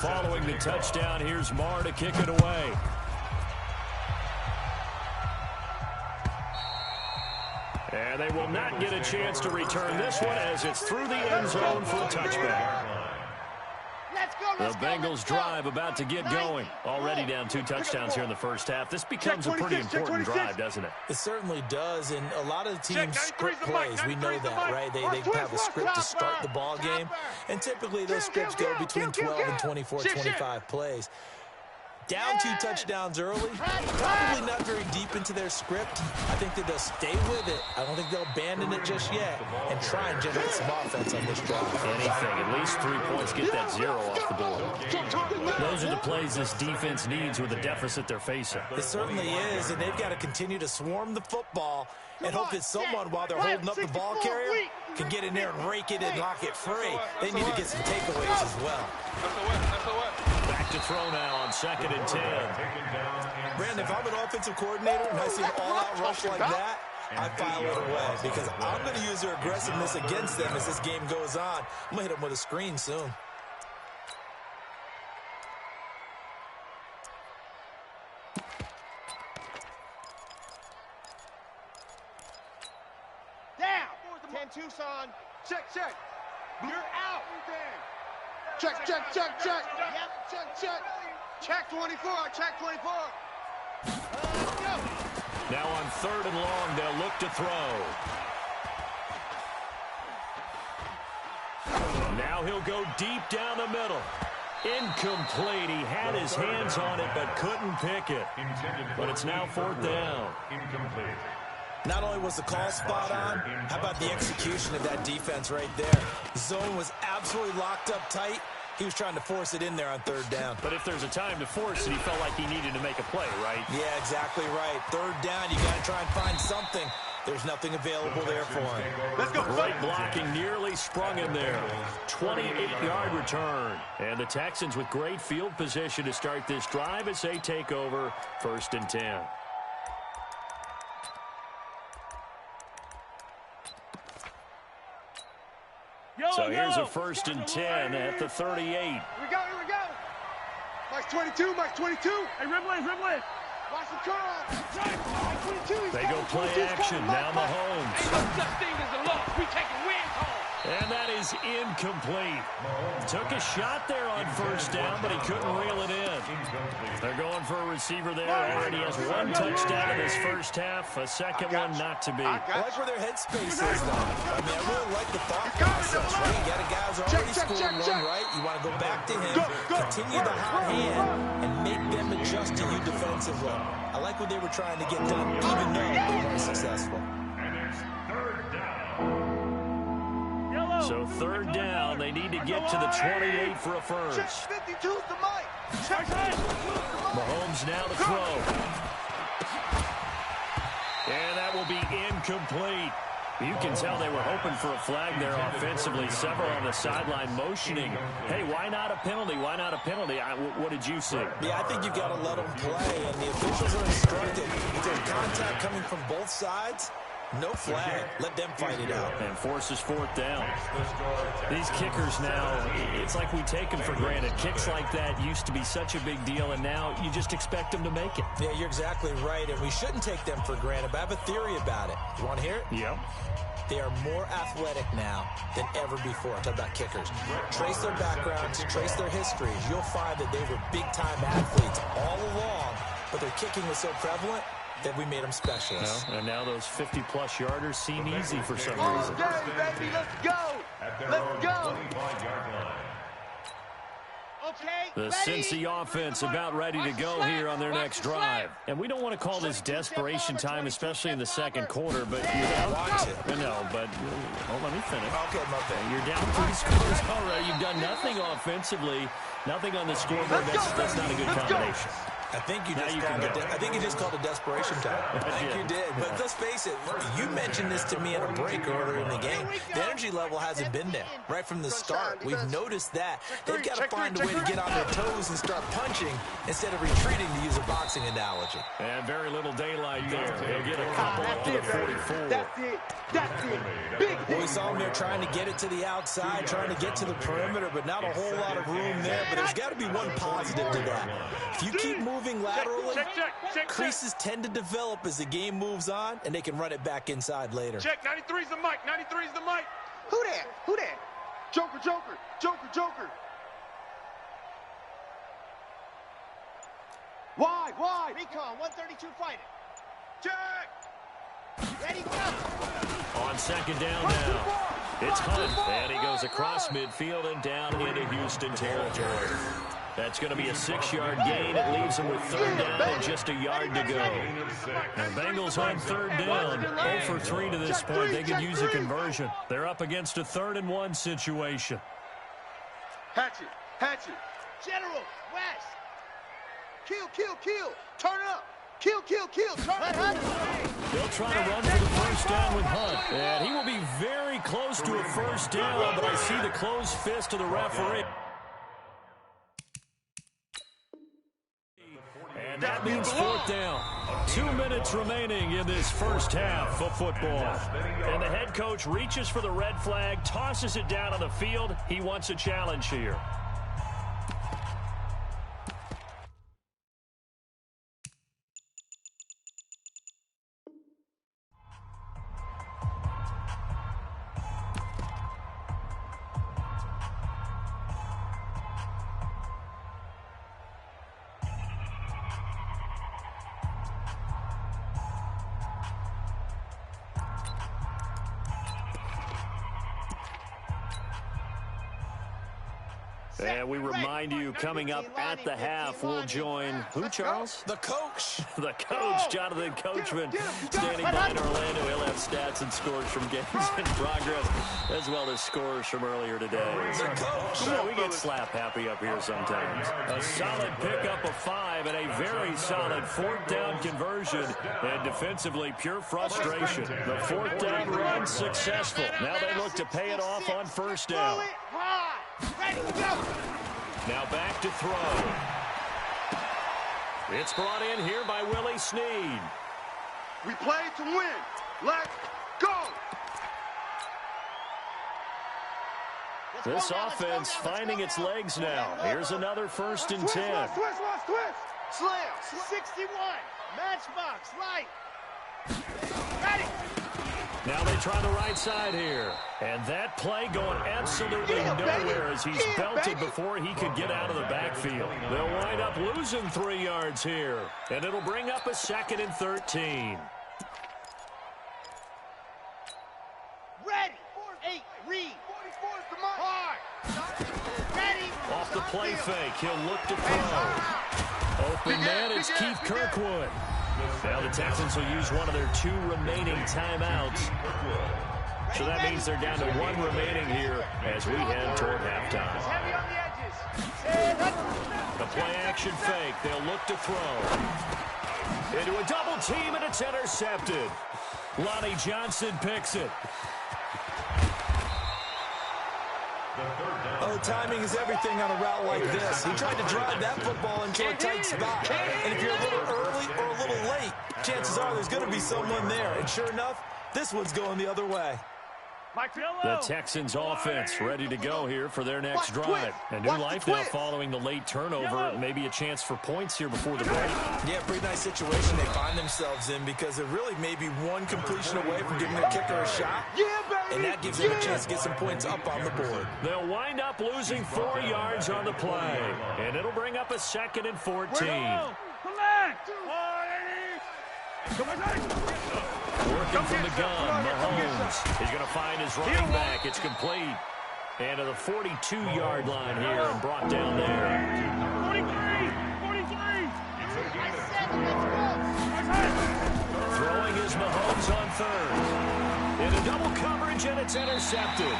Following the touchdown, here's Marr to kick it away. And they will not get a chance to return this one as it's through the end zone for a touchback. The Bengals drive about to get going. Already down 2 touchdowns here in the first half. This becomes a pretty important drive, doesn't it? It certainly does, and a lot of the teams script plays. We know that, right? They have a script to start the ball game, and typically those scripts go between 12 and 24, 25 plays. Down 2 touchdowns early, probably not very deep into their script. I think that they'll stay with it. I don't think they'll abandon it just yet and try and generate some offense on this drive. Anything, at least 3 points, get that 0 off the board. Those are the plays this defense needs with the deficit they're facing. It certainly is, and they've got to continue to swarm the football and hope that someone, while they're holding up the ball carrier, can get in there and rake it and lock it free. They need to get some takeaways as well. Back to throw now on 2nd and 10. Brandon, if I'm an offensive coordinator and I see an all-out rush like that, I file it away because I'm going to use their aggressiveness against them as this game goes on. I'm going to hit them with a screen soon. Down. 10-2, son. Check. You're out. Check. Yep. Check. Check 24. Check 24. Let's go. Now on 3rd and long, they'll look to throw. Now he'll go deep down the middle. Incomplete. He had his hands on it, but couldn't pick it. But it's now 4th down. Incomplete. Not only was the call spot on, how about the execution of that defense right there? Zone was absolutely locked up tight. He was trying to force it in there on 3rd down. But if there's a time to force it, he felt like he needed to make a play, right? Yeah, exactly right. 3rd down, you got to try and find something. There's nothing available there for him. Let's go. Great blocking, nearly sprung him there. 28-yard return. And the Texans with great field position to start this drive as they take over 1st and 10. So here's a 1st and 10 at the 38. Here we go. Mike's 22. Hey, Rimley. Watch the curl. Mike 22. They go play action. Now Mahomes. Ain't no such thing as a loss. We taking wins home. And that is incomplete. Took a shot there on 1st down, but he couldn't reel it in. They're going for a receiver there. Already has 1 touchdown in his first half. A second one not to be. I like where their headspace is, though. I mean, I really like the thought process, right? You got a guy who's already scored one, right? You want to go back to him, continue the hot hand, and make them adjust to you defensively. I like what they were trying to get done, even though they weren't successful. And it's 3rd down. So 3rd down, they need to get to the 28 for a first. 52's the Mike. Mahomes now to throw. And that will be incomplete. You can tell they were hoping for a flag there offensively. Several on the sideline motioning. Hey, why not a penalty? Why not a penalty? What did you see? Yeah, I think you've got to let them play, and the officials are instructed. If there's contact coming from both sides, no flag. Let them fight it out. And forces 4th down. These kickers now, it's like we take them for granted. Kicks like that used to be such a big deal, and now you just expect them to make it. Yeah, you're exactly right, and we shouldn't take them for granted, but I have a theory about it. You want to hear it? Yep. They are more athletic now than ever before. Talk about kickers. Trace their backgrounds, trace their histories. You'll find that they were big-time athletes all along, but their kicking was so prevalent that we made them specialists. And now those 50-plus yarders seem easy for some reason. Okay, baby, let's go. Let's go. Okay, The Cincy offense about ready to go here on their next drive. And we don't want to call this desperation time, especially in the 2nd quarter, but you're down. No, but let me finish. Okay, my bad. You're down 3 scores already. You've done nothing offensively, nothing on the scoreboard. That's not a good combination. I think you just called it desperation time. I think you did. But let's face it, you mentioned this to me at a break earlier in the game. The energy level hasn't been there right from the start. We've noticed that. They've got to find a way to get on their toes and start punching instead of retreating, to use a boxing analogy. And very little daylight there. They'll get a couple up to the 44. That's it. Big Well, we saw them there trying to get it to the outside, trying to get to the perimeter, but not a whole lot of room there. But there's got to be one positive to that. If you keep moving laterally, creases tend to develop as the game moves on, and they can run it back inside later. Check, 93's the mic, 93's the mic. Who that? Who that? Joker, Joker, Joker, Joker. Wide. Recon, 132 fighting. Check. Ready, go. On second down now. It's Hunt, and he goes across midfield and down into Houston territory. That's going to be a 6-yard gain. It leaves him with third down and just a yard to go. The Bengals on third down, 0 for 3 to this point. They could use a conversion. They're up against a 3rd-and-1 situation. Hatchet. General, west. Kill. Turn up. Kill. Turn up. They'll try to run for the first down with Hunt. And he will be very close to a first down, but I see the closed fist of the referee. And that means 4th down. 2 minutes remaining in this first half of football. And the head coach reaches for the red flag, tosses it down on the field. He wants a challenge here. And we remind you, coming up at the half, we'll join who, Charles? The coach. The coach, Jonathan Coachman, standing by in Orlando. He'll have stats and scores from games in progress, as well as scores from earlier today. The coach. We get slap happy up here sometimes. A solid pickup of 5 and a very solid 4th down conversion. And defensively, pure frustration. The 4th down run successful. Now they look to pay it off on first down. Ready, go. Now back to throw. It's brought in here by Willie Snead. We play to win. Let's go. This offense finding its legs now. Here's another 1st and 10. Twist. Slam. 61. Matchbox. Right. Ready. Now they try the right side here. And that play going absolutely nowhere as he's belted before he could get out of the backfield. They'll wind up losing 3 yards here. And it'll bring up a 2nd and 13. Ready. 8. Read. 44 is the mark. Hard. Ready. Off the play fake. He'll look to throw. Open man is Keith Kirkwood. Now the Texans will use one of their 2 remaining timeouts. So that means they're down to 1 remaining here as we head toward halftime. The play action fake. They'll look to throw. Into a double team, and it's intercepted. Lonnie Johnson picks it. Oh, timing is everything on a route like this. He tried to drive that football into a tight spot. And if you're a little early or a little late, chances are there's going to be someone there. And sure enough, this one's going the other way. The Texans offense ready to go here for their next drive. A new life now following the late turnover. Maybe a chance for points here before the break. Yeah, pretty nice situation they find themselves in because they're really maybe one completion away from giving their kicker a shot. And that gives them a chance to get some points up on the board. They'll wind up losing 4 yards on the play. And it'll bring up a 2nd and 14. Working from the gun, Mahomes. He's going to find his running back. It's complete. And to the 42-yard line here and brought down there. 43. Throwing is Mahomes on 3rd. Into double coverage, and it's intercepted.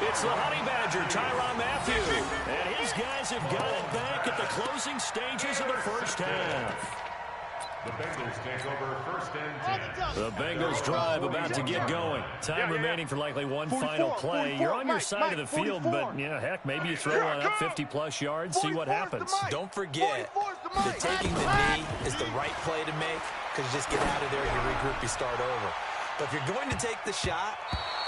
It's the Honey Badger, Tyrann Mathieu. And his guys have got it back at the closing stages of the first half. The Bengals take over 1st and 10. The Bengals drive about to get going. Time remaining for likely one final play. You're on your side of the field, but, yeah, heck, maybe you throw on up 50-plus yards, see what happens. Don't forget that taking the knee is the right play to make because you just get out of there, you regroup, you start over. But if you're going to take the shot,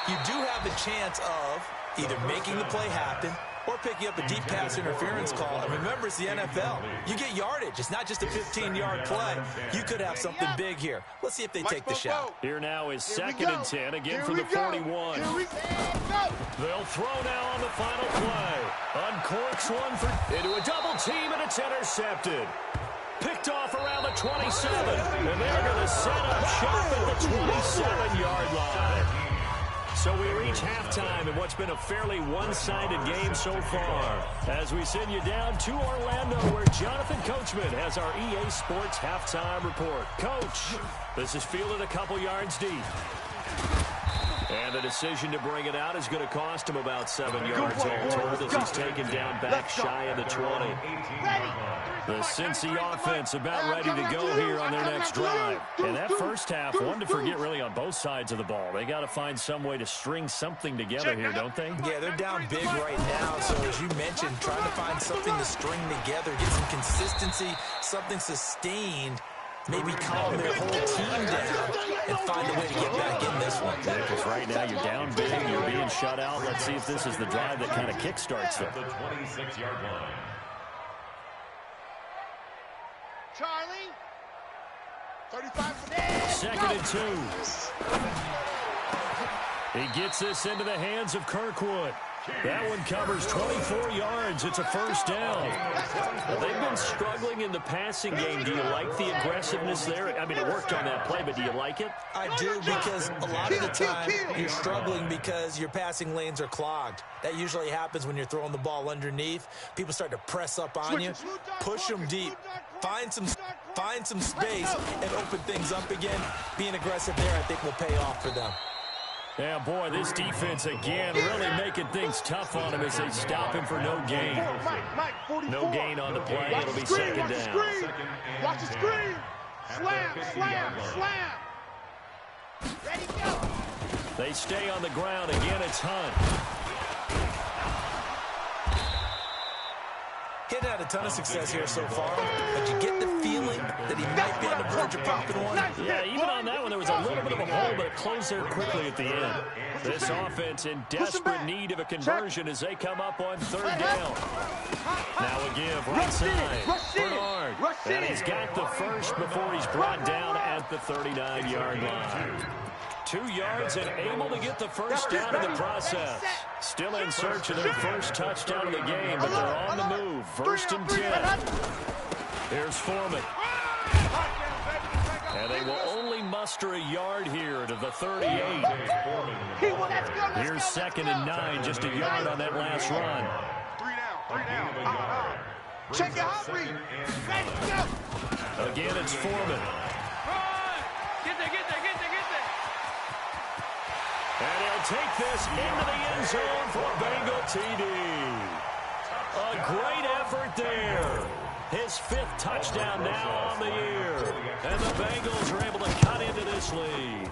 you do have the chance of either making the play happen or picking up a deep pass interference call. And remember, it's the NFL. You get yardage. It's not just a 15-yard play. You could have something big here. Let's see if they take the shot. Here now is 2nd and 10, again for the 41. They'll throw now on the final play. Uncorks one into a double team, and it's intercepted. Picked off around the 27, and they're going to set up shop at the 27-yard line. So we reach halftime in what's been a fairly one-sided game so far. As we send you down to Orlando, where Jonathan Coachman has our EA Sports halftime report. Coach, this is fielded a couple yards deep. And the decision to bring it out is going to cost him about 7 yards all told as he's taken down back shy of the 20. The Cincy offense about ready to go here on their next drive. And that first half, one to forget really on both sides of the ball. They got to find some way to string something together here, don't they? Yeah, they're down big right now. So as you mentioned, trying to find something to string together, get some consistency, something sustained. Maybe calm their whole team down and find a way to get back in this one. Yeah, because right now you're down big, you're being shut out. Let's see if this is the drive that kind of kickstarts it. The 26-yard line. Charlie. 35 for that. 2nd and 2. He gets this into the hands of Kirkwood. That one covers 24 yards. It's a first down. Well, they've been struggling in the passing game. Do you like the aggressiveness there? I mean, it worked on that play, but do you like it? I do, because a lot of the time you're struggling because your passing lanes are clogged. That usually happens when you're throwing the ball underneath. People start to press up on you, push them deep, find some space, and open things up again. Being aggressive there, I think, will pay off for them. Yeah, boy, this defense again really making things tough on him as they stop him for no gain. No gain on the play. It'll be 2nd down. Watch the screen. Slam, slam, slam. Ready, go. They stay on the ground. Again, it's Hunt. He'd had a ton of success here so far, but you get the feeling that he might be on the verge of popping one. Yeah, even on that one, there was a little bit of a hole, but it closed there quickly at the end. This offense in desperate need of a conversion as they come up on 3rd down. Now a give, right side, Bernard. And he's got the first before he's brought down at the 39-yard line. 2 yards and able to get the first down in the process. Still in search of their first touchdown of the game, but they're on the move. 1st and 10. Here's Foreman. And they will only muster a yard here to the 38. Here's 2nd and 9, just a yard on that last run. 3 down. Check your hot read. Ready, go. Again, it's Foreman. Get there. And he'll take this into the end zone for a Bengal TD. A great effort there. His 5th touchdown now on the year. And the Bengals are able to cut into this lead.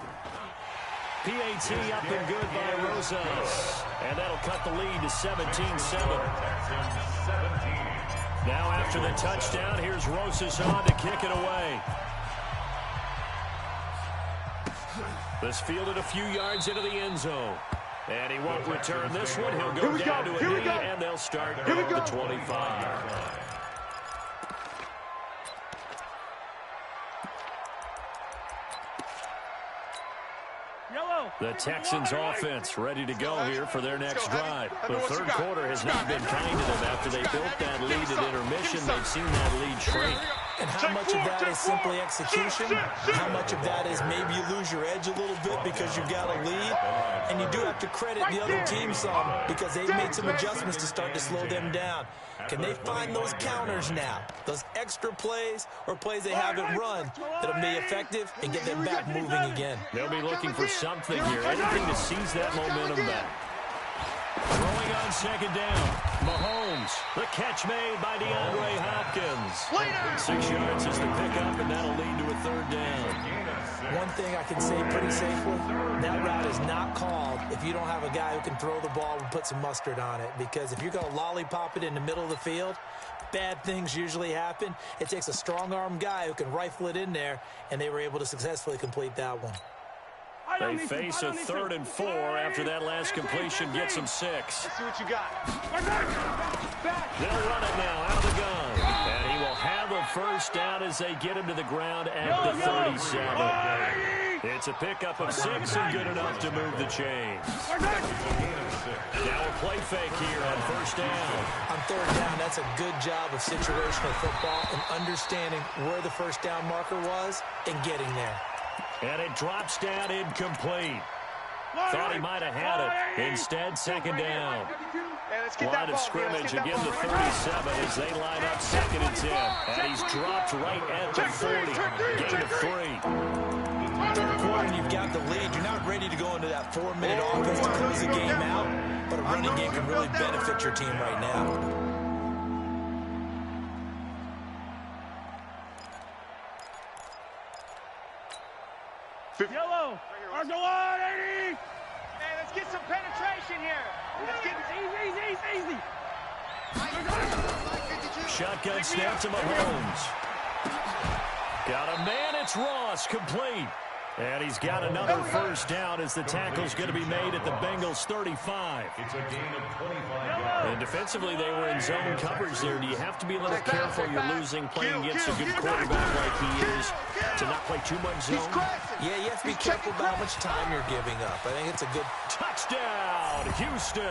PAT up and good by Rosas. And that'll cut the lead to 17-7. Now after the touchdown, here's Rosas on to kick it away. This fielded a few yards into the end zone. And he won't return this one. He'll go down to a knee, and they'll start at the 25. The Texans offense ready to go here for their next drive. The 3rd quarter has not been kind to them. After they built that lead at intermission, they've seen that lead shrink. And how much of that is simply execution? How much of that is maybe you lose your edge a little bit because you've got a lead? And you do have to credit the other team some because they've made some adjustments to start to slow them down. Can they find those counters now? Those extra plays or plays they haven't run that'll be effective and get them back moving again? They'll be looking for something here, anything to seize that momentum back. Throwing on 2nd down. Mahomes. The catch made by DeAndre Hopkins. 6 yards is the pickup, and that'll lead to a 3rd down. One thing I can say pretty safely, that route is not called if you don't have a guy who can throw the ball and put some mustard on it. Because if you're going to lollipop it in the middle of the field, bad things usually happen. It takes a strong-arm guy who can rifle it in there, and they were able to successfully complete that one. They face a 3rd and 4 after that last completion gets them 6. Let's see what you got. They'll run it now out of the gun. And he will have a first down as they get him to the ground at the 37. It's a pickup of 6 and good enough to move the chains. Now a play fake here on first down. On 3rd down, that's a good job of situational football and understanding where the first down marker was and getting there. And it drops down incomplete. Thought he might have had it. Instead, 2nd down. Line of scrimmage again to 37 as they line up 2nd and 10. And he's dropped right at the 40. Gain of 3. When you've got the lead, you're not ready to go into that 4-minute offense to close the game out, but a running game can really benefit your team right now. Yellow. Argo on, 80. Hey, let's get some penetration here. Let's get easy. Shotgun snap to Mahomes. Got a man, it's Ross, complete. And he's got another first down as the tackle's going to be made at the Bengals 35. It's a gain of 25 And defensively, they were in zone coverage there. Do you have to be a little careful? You're losing, playing against a good quarterback like he is, to not play too much zone? Yeah, you have to be careful about how much time you're giving up. I think it's a good touchdown, Houston.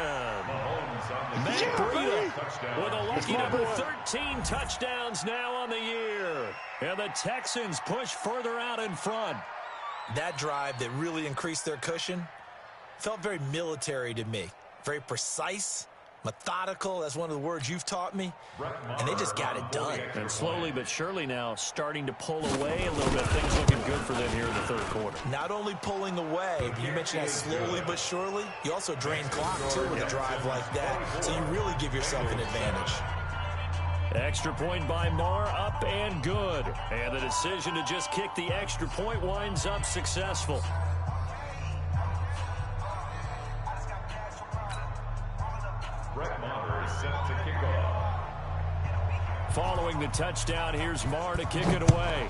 Matt Breida with a lucky number 13 touchdowns now on the year. And the Texans push further out in front. That drive that really increased their cushion felt very military to me. Very precise, methodical. That's one of the words you've taught me. And they just got it done. And slowly but surely now starting to pull away a little bit. Things looking good for them here in the 3rd quarter. Not only pulling away, but you mentioned that slowly but surely. You also drain clock, too, with a drive like that. So you really give yourself an advantage. Extra point by Marr, up and good. And the decision to just kick the extra point winds up successful. Brett Maher is set to kick off. Following the touchdown, here's Marr to kick it away.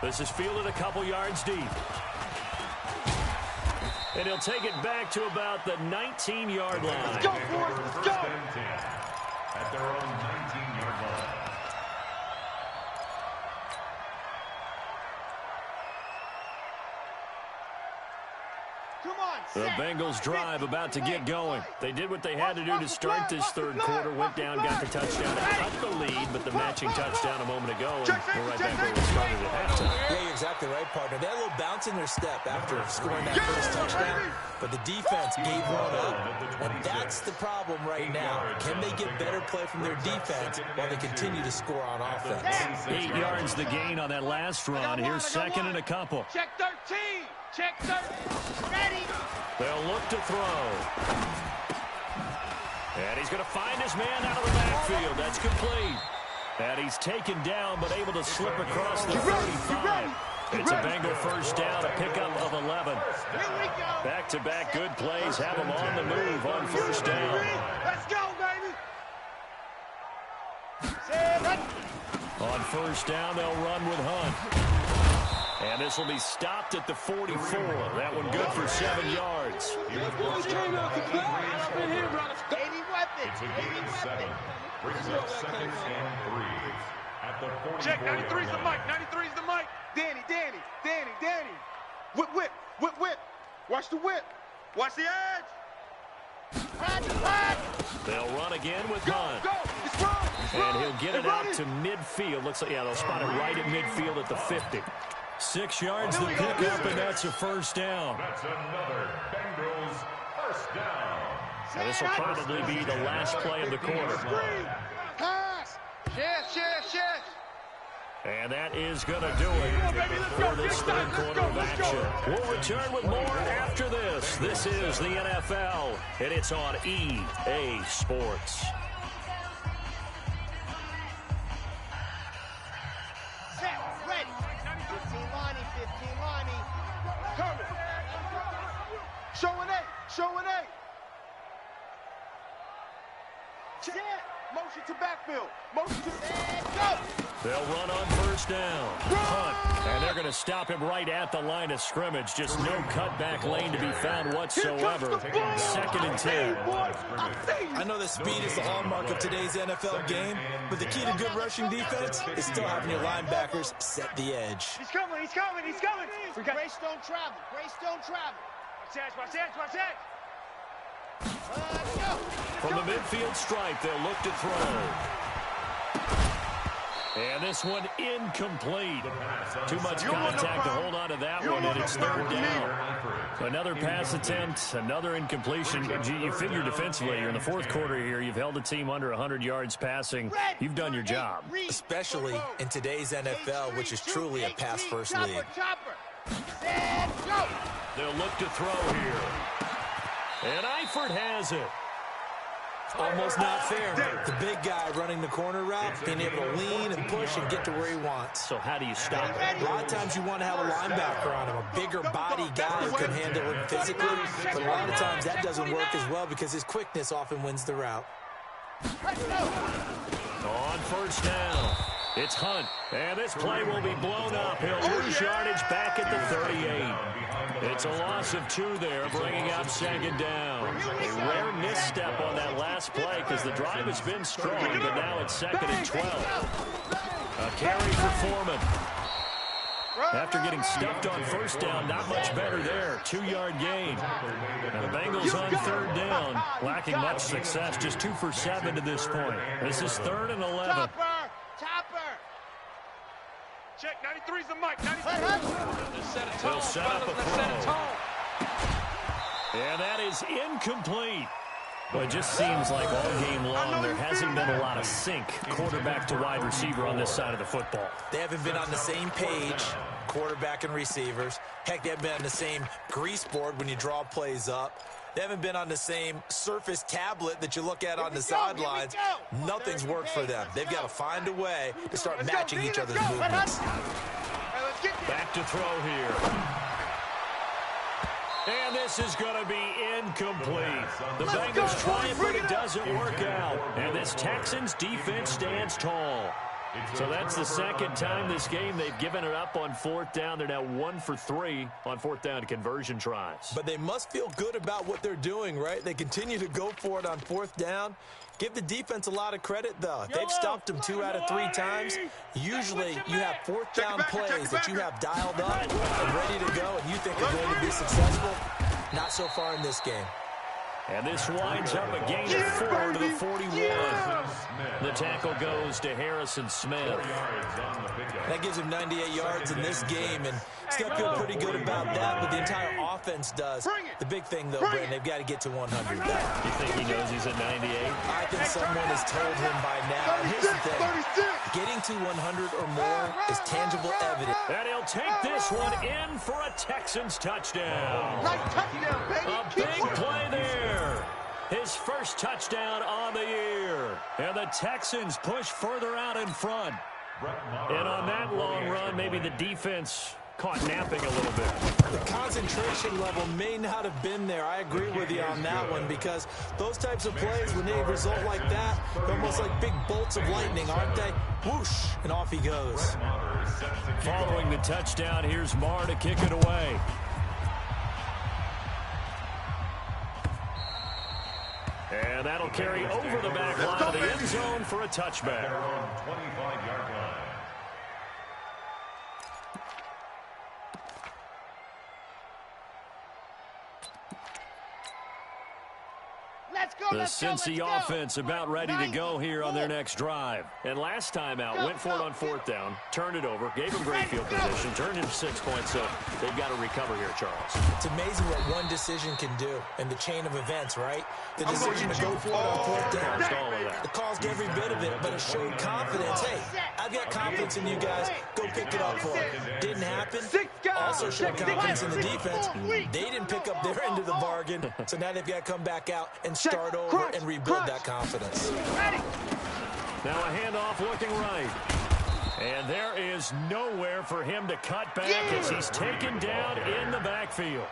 This is fielded a couple yards deep. And he'll take it back to about the 19-yard line. Let's go, boys. Let's go. At their own 19-yard line. The Bengals drive about to get going. They did what they had to do to start this 3rd quarter. Went down, got the touchdown, cut the lead, but the matching touchdown a moment ago. And we're right back where we started at halftime. Yeah, you're exactly right, partner. They had a little bounce in their step after scoring that first touchdown, but the defense gave one up. And that's the problem right now. Can they get better play from their defense while they continue to score on offense? 8 yards the gain on that last run. Here's 2nd and a couple. Check 13. Check 13. Ready. They'll look to throw. And he's going to find his man out of the backfield. That's complete. And he's taken down, but able to slip across the 35. It's a Bengal first down, a pickup of 11. Back-to-back good plays have him on the move on first down. Let's go, baby. On first down, they'll run with Hunt. And this will be stopped at the 44. That one good for 7 yards. It's a gain of 7. Brings up 2nd and 3. At the 44. Check, 93's the mic. 93's the mic. Danny. Whip. Watch the whip. Watch the edge. They'll run again with Hunt. It's wrong. And he'll get it out to midfield. Looks like, yeah, they'll spot it right at midfield at the 50. 6 yards the pickup, and that's a first down. That's another Bengals first down. Now, this will probably be the last play of the quarter. Pass. Yes. And that is going to do it for this 3rd quarter of action. We'll return with more after this. This is the NFL, and it's on EA Sports. Set. Ready. 15 Lonnie. Coming. Showing 8. Check. Motion to backfield. Motion to go. They'll run on first down. Punt. And they're going to stop him right at the line of scrimmage. Just no cutback lane to be found whatsoever. 2nd and 10. I know that speed is the hallmark of today's NFL game, but the key to good rushing defense is still having your linebackers set the edge. He's coming, he's coming, he's coming. Grace don't travel. Grace don't travel. Watch that, watch that. From the midfield stripe, they'll look to throw. And this one incomplete. Too much contact to hold on to that one, and it's 3rd down. Another pass attempt, another incompletion. You figure defensively, you're in the 4th quarter here. You've held a team under 100 yards passing. You've done your job. Especially in today's NFL, which is truly a pass-first league. They'll look to throw here. And Eifert has it. Almost not fair. The big guy running the corner route, being able to lean and push and get to where he wants. So how do you stop it? A lot of times you want to have a linebacker on him, a bigger body guy who can handle it physically. But a lot of times that doesn't work as well because his quickness often wins the route. On first down, it's Hunt. And this play will be blown up. He'll lose yardage back at the 38. It's a loss of 2 there, bringing up 2nd down. A rare misstep on that last play because the drive has been strong, but now it's 2nd and 12. A carry for Foreman. After getting stuffed on first down, not much better there. 2-yard gain. And the Bengals on 3rd down, lacking much success, just 2 for 7 to this point. This is 3rd and 11. Chopper. Check, 93's the mic. 93. They'll set up a throw. And that is incomplete. Well, it just seems like all game long there hasn't been a lot of sync quarterback to wide receiver on this side of the football. They haven't been on the same page, quarterback and receivers. Heck, they haven't been on the same grease board when you draw plays up. They haven't been on the same surface tablet that you look at on the sidelines. Nothing's worked for them. They've got to find a way to start matching each other's movements. Back to throw here. And this is going to be incomplete. The Bengals try it, but it doesn't work out. And this Texans defense stands tall. So that's the 2nd time this game they've given it up on 4th down. They're now 1 for 3 on 4th down conversion tries. But they must feel good about what they're doing, right? They continue to go for it on 4th down. Give the defense a lot of credit, though. They've stopped them 2 out of 3 times. Usually, you have 4th down plays that you have dialed up and ready to go, and you think are going to be successful. Not so far in this game. And this winds up a gain of 4 to the 41. The tackle goes to Harrison Smith. That gives him 98 yards in this game, and still feel pretty good about that, but the entire offense does. The big thing, though, Brent, they've got to get to 100. You think he knows he's at 98? I think someone has told him by now. And here's the thing. Getting to 100 or more is tangible evidence. And he'll take this one in for a Texans touchdown. A big play there. His first touchdown on the year. And the Texans push further out in front. And on that long run, maybe the defense caught napping a little bit. The concentration level may not have been there. I agree with you on that one because those types of plays, when they result like that, they're almost like big bolts of lightning, aren't they? Whoosh, and off he goes. Following the touchdown, here's Marr to kick it away. And that'll carry over the back line of the end zone for a touchback. 25-yard line. The Cincy offense about ready to go here on their next drive. And last time out, went for it on 4th down, turned it over, gave them great field position, turned into 6 points, so they've got to recover here, Charles. It's amazing what one decision can do in the chain of events, right? The decision to go for it on 4th down. It caused every bit of it, but it showed confidence. Hey, I've got confidence in you guys. Go pick it up for it. Didn't happen. Also showed confidence in the defense. They didn't pick up their end of the bargain, so now they've got to come back out and start over and rebuild that confidence. Now a handoff looking right. And there is nowhere for him to cut back as he's taken down in the backfield.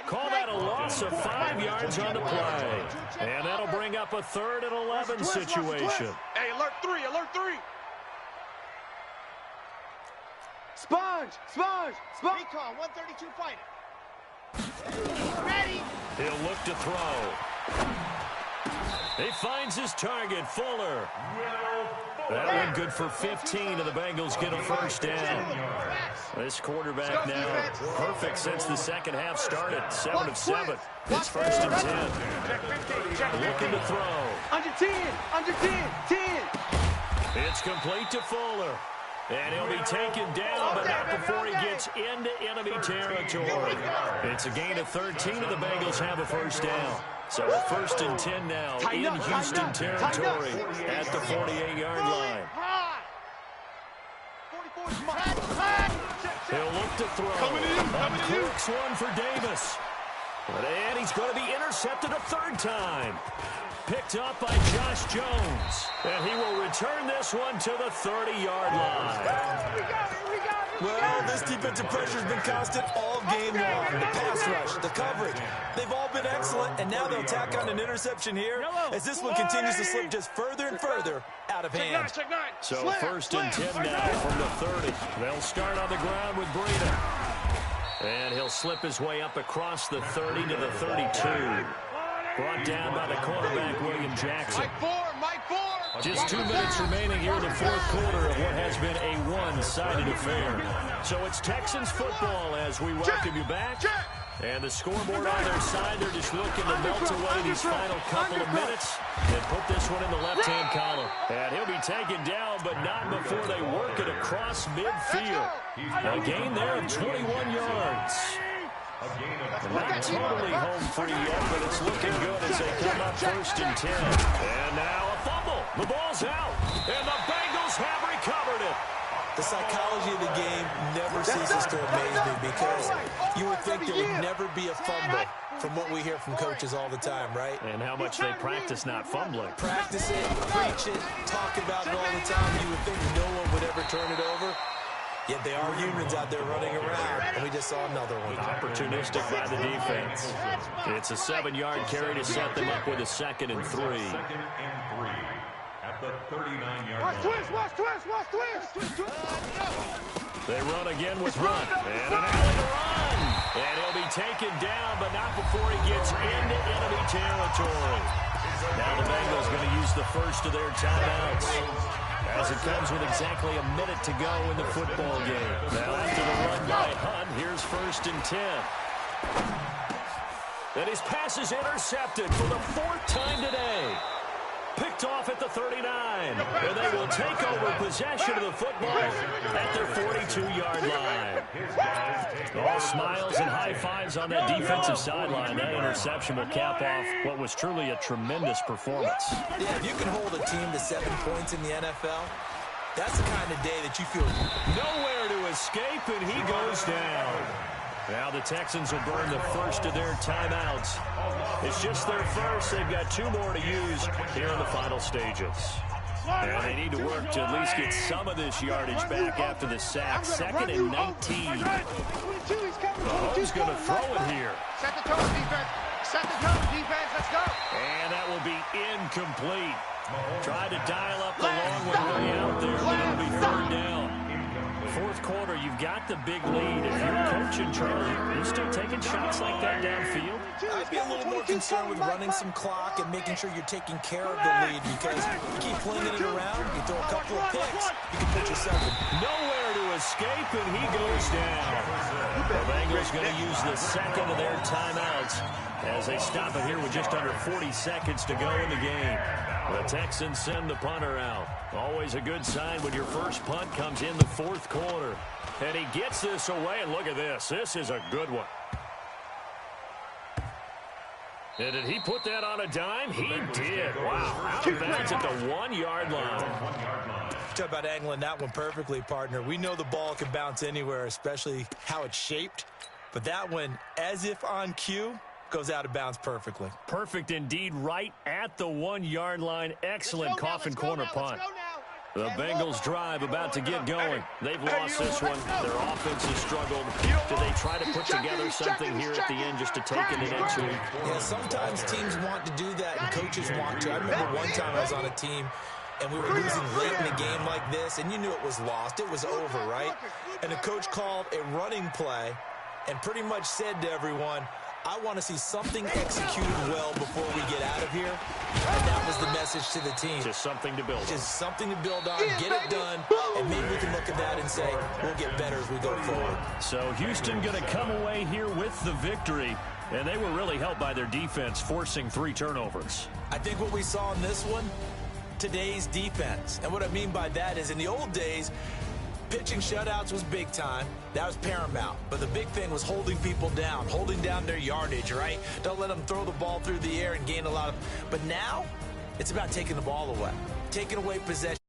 Call that a loss of 5 yards on the play. And that'll bring up a 3rd and 11 situation. Hey, alert 3, alert 3. Sponge. Recon, 132 fighter. Ready. He'll look to throw. He finds his target, Fuller. That one good for 15, and the Bengals get a first down. This quarterback now perfect since the second half started. 7 of 7. It's 1st and 10. Looking to throw. Under 10. 10. It's complete to Fuller. And he'll be taken down, but not before he gets into enemy territory. It's a gain of 13, and the Bengals have a first down. So a 1st and 10 now in Houston territory at the 48-yard line. He'll look to throw. Clerks one for Davis. And he's going to be intercepted a 3rd time. Picked up by Josh Jones. And he will return this one to the 30-yard line. Well, this defensive pressure has been constant all game long. The pass rush, the coverage, they've all been excellent, and now they'll tack on an interception here as this one continues to slip just further and further out of hand. So 1st and 10 now from the 30. They'll start on the ground with Breida. And he'll slip his way up across the 30 to the 32. Brought down by the cornerback, William Jackson. Mike 4. Just 2 minutes remaining here in the 4th quarter of what has been a one-sided affair. So it's Texans football as we welcome you back. And the scoreboard on their side, they're just looking to melt away these final couple of minutes and put this one in the left-hand column. And he'll be taken down, but not before they work it across midfield. A gain there of 21 yards. Not totally home free yet, but it's looking good as they come up 1st and 10. And now a fumble. The ball's out, and the Bengals have recovered it. The psychology of the game never ceases to amaze me because you would think there would never be a fumble from what we hear from coaches all the time, right? And how much they practice not fumbling. Practice it, preach it, talk about it all the time. You would think no one would ever turn it over. Yet they are humans out there running around, and we just saw another one. Opportunistic by the defense. It's a 7-yard carry to set them up with a 2nd and 3. 2nd and 3 at the 39-yard line. Watch twist. They run again with Hunt. And an alley to run. And he'll be taken down, but not before he gets into enemy territory. Now the Bengals going to use the first of their timeouts, as it comes with exactly a minute to go in the football game. Now after the run by Hunt, here's 1st and 10. And his pass is intercepted for the 4th time today. Picked off at the 39. And they will take over possession of the football at their 42-yard line. All smiles and high fives on that defensive sideline. That interception will cap off what was truly a tremendous performance. Yeah, if you can hold a team to 7 points in the NFL, that's the kind of day that you feel nowhere to escape, and he goes down. Now the Texans will burn the first of their timeouts. It's just their first. They've got 2 more to use here in the final stages. And they need to work to at least get some of this yardage back after the sack. 2nd and 19. Mahomes going to throw it here. Set the tone, defense. Let's go. And that will be incomplete. Tried to dial up the long one way out there, but it'll be 3rd down. 4th quarter, you've got the big lead. If you're coaching, Charlie, you're still taking shots like that downfield? I'd be a little more concerned with running some clock and making sure you're taking care of the lead, because you keep flinging it around, you throw a couple of picks, you can put yourself in. Nowhere to escape, and he goes down. The Bengals going to use the 2nd of their timeouts as they stop it here with just under 40 seconds to go in the game. The Texans send the punter out. Always a good sign when your first punt comes in the 4th quarter. And he gets this away, and look at this. This is a good one. And did he put that on a dime? He did. Wow. Out of bounds at the 1-yard line. Talk about angling that one perfectly, partner. We know the ball can bounce anywhere, especially how it's shaped. But that one, as if on cue, goes out of bounds perfectly. Perfect indeed, right at the 1-yard line. Excellent coffin corner punt. The Bengals drive about to get going. They've lost this one. Their offense has struggled. Do they try to put together something here at the end just to take it in next week? Yeah, sometimes teams want to do that and coaches want to. I remember one time I was on a team and we were losing late in a game like this, and you knew it was lost. It was over, right? And the coach called a running play and pretty much said to everyone, I want to see something executed well before we get out of here. And that was the message to the team. Just something to build on. Just something to build on, get it done, and maybe we can look at that and say, we'll get better as we go forward. So Houston going to come away here with the victory, and they were really helped by their defense, forcing 3 turnovers. I think what we saw in this one, today's defense. And what I mean by that is in the old days, pitching shutouts was big time. That was paramount. But the big thing was holding people down, holding down their yardage, right? Don't let them throw the ball through the air and gain a lot of... But now, it's about taking the ball away, taking away possession.